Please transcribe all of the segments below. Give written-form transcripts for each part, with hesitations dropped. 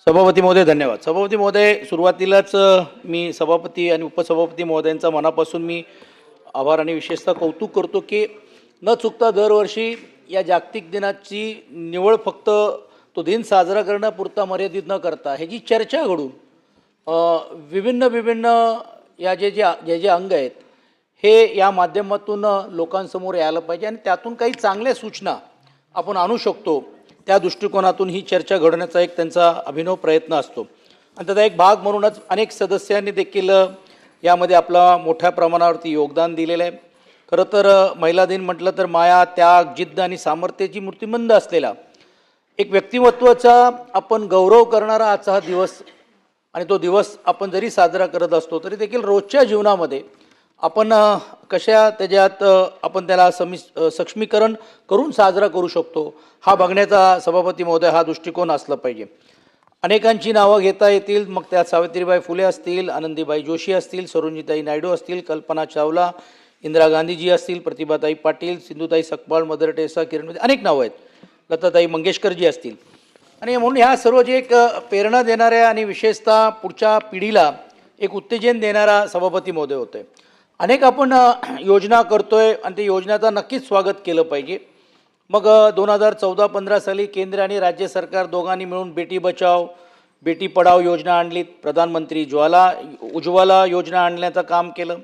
सभापती महोदय धन्यवाद. सभापती महोदय, सुरुवातीलाच मी सभापती आणि उपसभापती महोदयांचा मनापासून मी आभार आणि विशेषतः कौतुक करतो की न चुकता दरवर्षी या जागतिक दिनाची निवळ फक्त तो दिन साजरा करण्यापुरता मर्यादित न करता ह्याची चर्चा घडून विभिन्न विभिन्न या जे जे जे जे अंग आहेत हे या माध्यमातून लोकांसमोर यायला पाहिजे आणि त्यातून काही चांगल्या सूचना आपण आणू शकतो. त्या दृष्टिकोनातून ही चर्चा घडवण्याचा एक त्यांचा अभिनव प्रयत्न असतो आणि त्याचा एक भाग म्हणूनच अनेक सदस्यांनी देखील यामध्ये आपला मोठ्या प्रमाणावरती योगदान दिलेलं आहे. खरं तर महिला दिन म्हटलं तर माया, त्याग, जिद्द आणि सामर्थ्याची मूर्तिमंत असलेला एक व्यक्तिमत्वाचा आपण गौरव करणारा आजचा हा दिवस आणि तो दिवस आपण जरी साजरा करत असतो तरी देखील रोजच्या जीवनामध्ये आपण कशा त्याच्यात आपण त्याला सक्षमीकरण करून साजरा करू शकतो हा बघण्याचा सभापती महोदय हा दृष्टिकोन असला पाहिजे. अनेकांची नावं घेता येतील, मग त्यात सावित्रीबाई फुले असतील, आनंदीबाई जोशी असतील, सरोजिनीताई नायडू असतील, कल्पना चावला, इंदिरा गांधीजी असतील, प्रतिभाताई पाटील, सिंधुताई सकपाळ, मदर टेरेसा, किरण, अनेक नावं आहेत, लताताई मंगेशकरजी असतील. आणि म्हणून ह्या सर्व जे एक प्रेरणा देणाऱ्या आणि विशेषतः पुढच्या पिढीला एक उत्तेजन देणारा सभापती महोदय होते. अनेक आपण योजना करतोय आणि त्या योजनेचं नक्कीच स्वागत केलं पाहिजे. मग 2014-15 साली केंद्र आणि राज्य सरकार दोघांनी मिळून बेटी बचाव बेटी पढाव योजना आणली, प्रधानमंत्री उज्ज्वला योजना आणण्याचं काम केलं,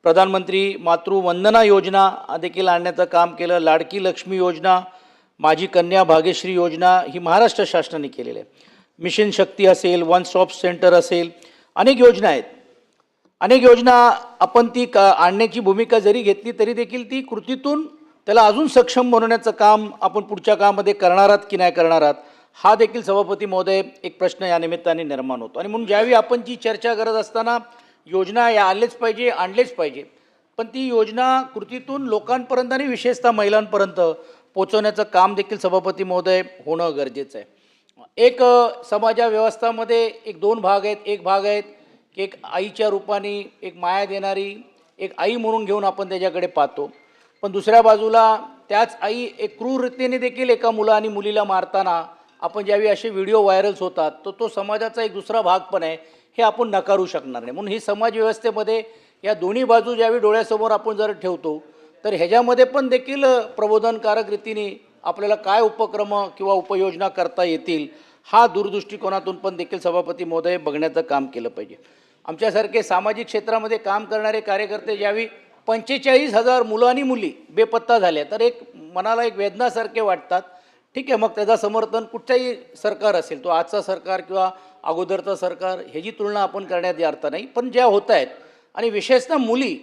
प्रधानमंत्री मातृवंदना योजना देखील आणण्याचं काम केलं, लाडकी लक्ष्मी योजना, माझी कन्या भाग्यश्री योजना ही महाराष्ट्र शासनाने केलेली आहे, मिशन शक्ती असेल, वन स्टॉप सेंटर असेल, अनेक योजना आहेत. अनेक योजना आपण ती आणण्याची भूमिका जरी घेतली तरी देखील ती कृतीतून त्याला अजून सक्षम बनवण्याचं काम आपण पुढच्या काळामध्ये करणार आहात की नाही करणार आहात हा देखील सभापती महोदय एक प्रश्न या निमित्ताने निर्माण होतो. आणि म्हणून ज्यावेळी आपण जी चर्चा करत असताना योजना या आणलेच पाहिजे, पण ती योजना कृतीतून लोकांपर्यंत आणि विशेषतः महिलांपर्यंत पोचवण्याचं काम देखील सभापती महोदय होणं गरजेचं आहे. एक समाजा व्यवस्थामध्ये एक दोन भाग आहेत. एक भाग आहेत की एक आईच्या रूपाने एक माया देणारी एक आई म्हणून घेऊन आपण त्याच्याकडे पाहतो, पण दुसऱ्या बाजूला त्याच आई एक क्रूर रीतीने देखील एका मुला आणि मुलीला मारताना आपण ज्यावेळी असे व्हिडिओ व्हायरल्स होतात तो समाजाचा एक दुसरा भाग पण आहे, हे आपण नकारू शकणार नाही. म्हणून ही समाज व्यवस्थेमध्ये या दोन्ही बाजू ज्यावेळी डोळ्यासमोर आपण जर ठेवतो तर ह्याच्यामध्ये पण देखील प्रबोधनकारक रीतीने आपल्याला काय उपक्रम किंवा उपयोजना करता येतील हा दूरदृष्टिकोनातून पण देखील सभापती महोदय बघण्याचं काम केलं पाहिजे. आमच्यासारखे सामाजिक क्षेत्रामध्ये काम करणारे कार्यकर्ते ज्यावेळी 45,000 मुलं आणि मुली बेपत्ता झाल्या तर एक मनाला एक वेदनासारखे वाटतात. ठीक आहे, मग त्याचं समर्थन कुठच्याही सरकार असेल, तो आजचा सरकार किंवा अगोदरचा सरकार, ह्याची तुलना आपण करण्यात अर्थ नाही, पण ज्या होत आहेत आणि विशेषतः मुली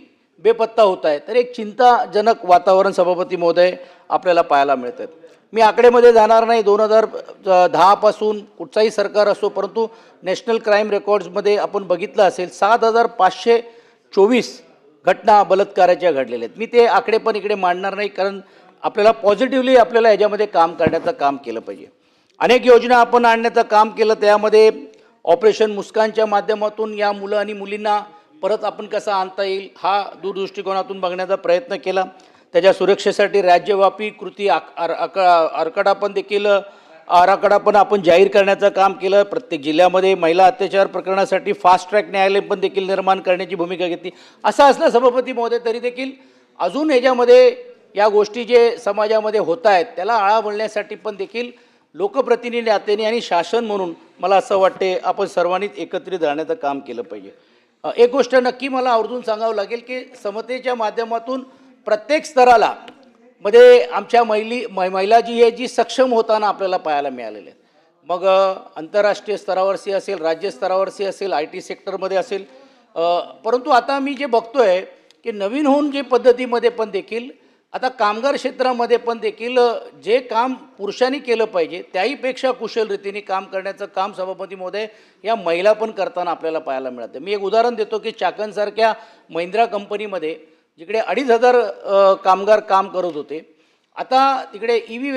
बेपत्ता होत आहेत तर एक चिंताजनक वातावरण सभापती महोदय आपल्याला पाहायला मिळतं. मी आकडेमध्ये जाणार नाही, 2010 पासून कुठचाही सरकार असो, परंतु नॅशनल क्राईम रेकॉर्ड्समध्ये आपण बघितलं असेल 7,524 घटना बलात्काराच्या घडलेल्या आहेत. मी ते आकडे पण इकडे मांडणार नाही, कारण आपल्याला पॉझिटिव्हली आपल्याला ह्याच्यामध्ये काम करण्याचं काम केलं पाहिजे. अनेक योजना आपण आणण्याचं काम केलं, त्यामध्ये ऑपरेशन मुस्कानच्या माध्यमातून या मुलं आणि मुलींना परत आपण कसा आणता येईल हा दूरदृष्टिकोनातून बघण्याचा प्रयत्न केला. त्याच्या सुरक्षेसाठी राज्यव्यापी कृती आराखडा पण आपण जाहीर करण्याचं काम केलं. प्रत्येक जिल्ह्यामध्ये महिला अत्याचार प्रकरणासाठी फास्ट ट्रॅक न्यायालय पण देखील निर्माण करण्याची भूमिका घेतली. असं असलं सभापती महोदय तरी देखील अजून ह्याच्यामध्ये या गोष्टी जे समाजामध्ये होत आहेत त्याला आळा घालण्यासाठी पण देखील लोकप्रतिनिधी नात्याने आणि शासन म्हणून मला असं वाटते आपण सर्वांनीच एकत्रित राहण्याचं काम केलं पाहिजे. एक गोष्ट नक्की मला आवर्जून सांगावं लागेल की समतेच्या माध्यमातून प्रत्येक स्तराला मध्ये आमच्या महिला जी सक्षम होताना आपल्याला पाहायला मिळालेले आहेत. मग आंतरराष्ट्रीय स्तरावरची असेल, राज्य स्तरावरची असेल, IT सेक्टरमध्ये असेल, परंतु आता मी जे बघतोय की नवीन होऊन जे पद्धतीमध्ये पण देखील आता कामगार क्षेत्रामध्ये पण देखील जे काम पुरुषांनी केलं पाहिजे त्याहीपेक्षा कुशल रीतीने काम करण्याचं काम सभापती महोदय या महिला पण करताना आपल्याला पाहायला मिळतं. मी एक उदाहरण देतो की चाकणसारख्या महिंद्रा कंपनीमध्ये जिकडे 2,500 कामगार काम करत होते, आता तिकडे EV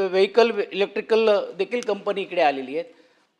व्हेकल इलेक्ट्रिकल देखील कंपनी इकडे आलेली आहे.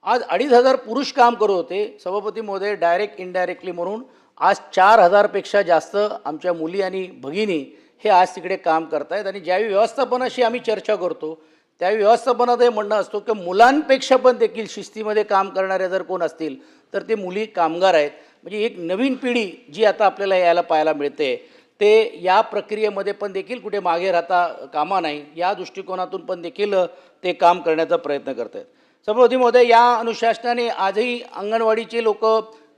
आज 2,500 पुरुष काम करत होते, सभापती महोदय डायरेक्ट इनडायरेक्टली म्हणून आज 4,000पेक्षा जास्त आमच्या मुली आणि भगिनी हे आज तिकडे काम करत आहेत. आणि ज्यावेळी व्यवस्थापनाशी आम्ही चर्चा करतो त्या व्यवस्थापनात हे म्हणणं असतो की मुलांपेक्षा पण देखील शिस्तीमध्ये काम करणारे जर कोण असतील तर ते मुली कामगार आहेत. म्हणजे एक नवीन पिढी जी आता आपल्याला यायला पाहायला मिळते ते या प्रक्रियेमध्ये पण देखील कुठे मागे राहता कामा नाही, या दृष्टिकोनातून पण देखील ते काम करण्याचा प्रयत्न करत आहेत. सभापती महोदय, या अनुशासनाने आजही अंगणवाडीचे लोक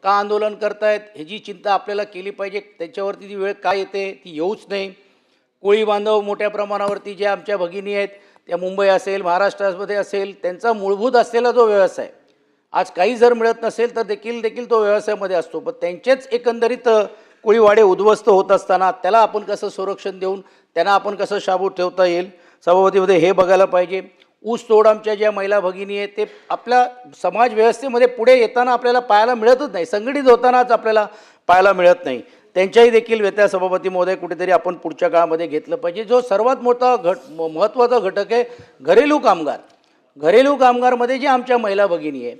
का आंदोलन करत आहेत ह्याची चिंता आपल्याला केली पाहिजे. त्याच्यावरती ती वेळ काय येते ती येऊच नाही. कोळी बांधव मोठ्या प्रमाणावरती ज्या आमच्या भगिनी आहेत त्या मुंबई असेल महाराष्ट्रामध्ये असेल त्यांचा मूलभूत असलेला जो व्यवसाय आज काही जर मिळत नसेल तर देखील तो व्यवसायामध्ये असतो, पण त्यांचेच एकंदरीत कोळीवाडे उद्ध्वस्त होत असताना त्याला आपण कसं संरक्षण देऊन त्यांना आपण कसं शाबूत ठेवता येईल सभापतीमध्ये हे बघायला पाहिजे. ऊस तोड आमच्या ज्या महिला भगिनी आहेत ते आपल्या समाज व्यवस्थेमध्ये पुढे येताना आपल्याला पाहायला मिळतच नाही, संघटित होतानाच आपल्याला पाहायला मिळत नाही. त्यांच्याही देखील व्यथा सभापती महोदय कुठेतरी आपण पुढच्या काळामध्ये घेतलं पाहिजे. जो सर्वात मोठा महत्त्वाचा घटक आहे घरेलू कामगार. घरेलू कामगारमध्ये जे आमच्या महिला भगिनी आहे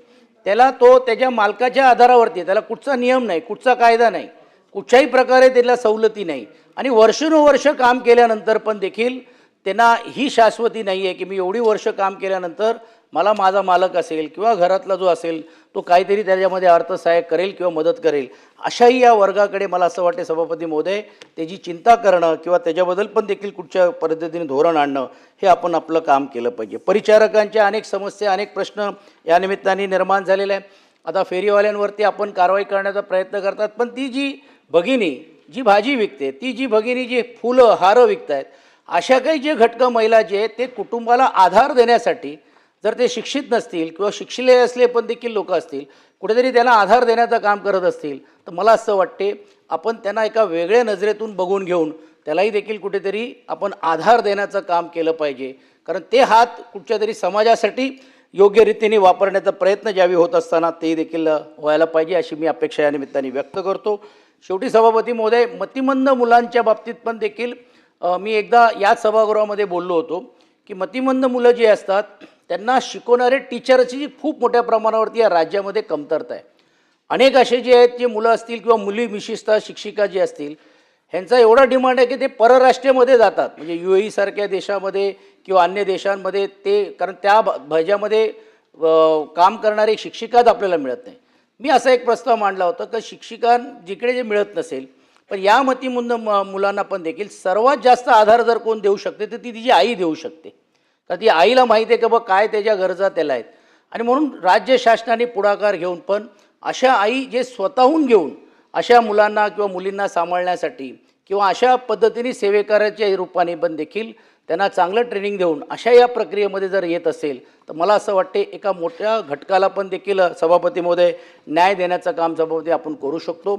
त्याला तो त्याच्या मालकाच्या आधारावरती, त्याला कुठचा नियम नाही, कुठचा कायदा नाही, कुठच्याही प्रकारे त्याला सवलती नाही आणि वर्षानुवर्ष काम केल्यानंतर पण देखील त्यांना ही शाश्वती नाही आहे की मी एवढी वर्ष काम केल्यानंतर मला माझा मालक असेल किंवा घरातला जो असेल तो काहीतरी त्याच्यामध्ये अर्थसहाय्य करेल किंवा मदत करेल. अशाही या वर्गाकडे मला असं वाटते सभापती महोदय त्याची चिंता करणं किंवा त्याच्याबद्दल पण देखील कुठच्या पद्धतीने धोरण आणणं हे आपण आपलं काम केलं पाहिजे. परिचारकांच्या अनेक समस्या अनेक प्रश्न या निमित्ताने निर्माण झालेले आहे. आता फेरीवाल्यांवरती आपण कारवाई करण्याचा प्रयत्न करतात, पण ती जी भगिनी जी भाजी विकते, ती जी भगिनी जी फुलं हारं विकतायत, अशा काही जे घटकं महिला जे आहेत ते कुटुंबाला आधार देण्यासाठी जर ते शिक्षित नसतील किंवा शिक्षिले असले पण देखील लोक असतील कुठेतरी त्यांना आधार देण्याचं काम करत असतील तर मला असं वाटते आपण त्यांना एका वेगळ्या नजरेतून बघून घेऊन त्यालाही देखील कुठेतरी आपण आधार देण्याचं काम केलं पाहिजे. कारण ते हात कुठच्या तरी समाजासाठी योग्य रीतीने वापरण्याचा प्रयत्न ज्यावेळी होत असताना ते देखील व्हायला पाहिजे अशी मी अपेक्षा या निमित्ताने व्यक्त करतो. शेवटी सभापती महोदय, मतिमंद मुलांच्या बाबतीत पण देखील मी एकदा याच सभागृहामध्ये बोललो होतो की मतिमंद मुलं जी असतात त्यांना शिकवणारे टीचरची खूप मोठ्या प्रमाणावरती या राज्यामध्ये कमतरता आहे. अनेक असे जे आहेत जे मुलं असतील किंवा मुली विशेषतः शिक्षिका जे असतील ह्यांचा एवढा डिमांड आहे की ते परराष्ट्रामध्ये जातात, म्हणजे UAE सारख्या देशामध्ये किंवा अन्य देशांमध्ये ते, कारण त्या भाज्यामध्ये काम करणारी शिक्षिकाच आपल्याला मिळत नाही. मी असा एक प्रस्ताव मांडला होता की शिक्षिका जिकडे जे मिळत नसेल पण या मतिमंद मुलांना पण देखील सर्वात जास्त आधार जर कोण देऊ शकते तर ती तिची आई देऊ शकते. तर ती आईला माहिती आहे की बा काय त्याच्या गरजा त्याला आहेत आणि म्हणून राज्य शासनाने पुढाकार घेऊन पण अशा आई जे स्वतःहून घेऊन अशा मुलांना किंवा मुलींना सांभाळण्यासाठी किंवा अशा पद्धतीने सेवेकराच्या रूपाने पण देखील त्यांना चांगलं ट्रेनिंग देऊन अशा या प्रक्रियेमध्ये जर येत असेल तर मला असं वाटते एका मोठ्या घटकाला पण देखील सभापती महोदय न्याय देण्याचं काम सभापती आपण करू शकतो.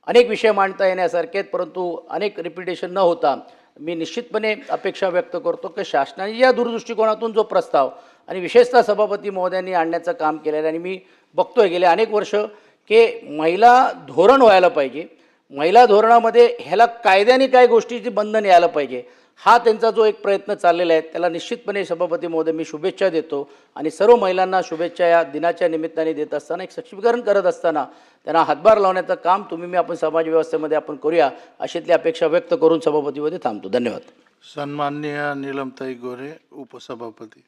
अनेक विषय मांडता येण्यासारखे आहेत, परंतु अनेक रिपिटेशन न होता मी निश्चितपणे अपेक्षा व्यक्त करतो की शासनाने या दूरदृष्टिकोनातून जो प्रस्ताव आणि विशेषतः सभापती महोदयांनी आणण्याचं काम केलं आहे आणि मी बघतोय गेले अनेक वर्ष की महिला धोरण व्हायला पाहिजे. महिला धोरणामध्ये ह्याला कायद्याने काय गोष्टीची बंधन यायला पाहिजे हा त्यांचा जो एक प्रयत्न चाललेला आहे त्याला निश्चितपणे सभापती महोदय मी शुभेच्छा देतो आणि सर्व महिलांना शुभेच्छा या दिनाच्या निमित्ताने देत असताना एक सक्षमीकरण करत असताना त्यांना हातभार लावण्याचं काम तुम्ही आपण समाज व्यवस्थेमध्ये आपण करूया अशीतली अपेक्षा व्यक्त करून सभापतीमध्ये थांबतो. धन्यवाद. सन्माननीय नीलमताई गोरे, उपसभापती.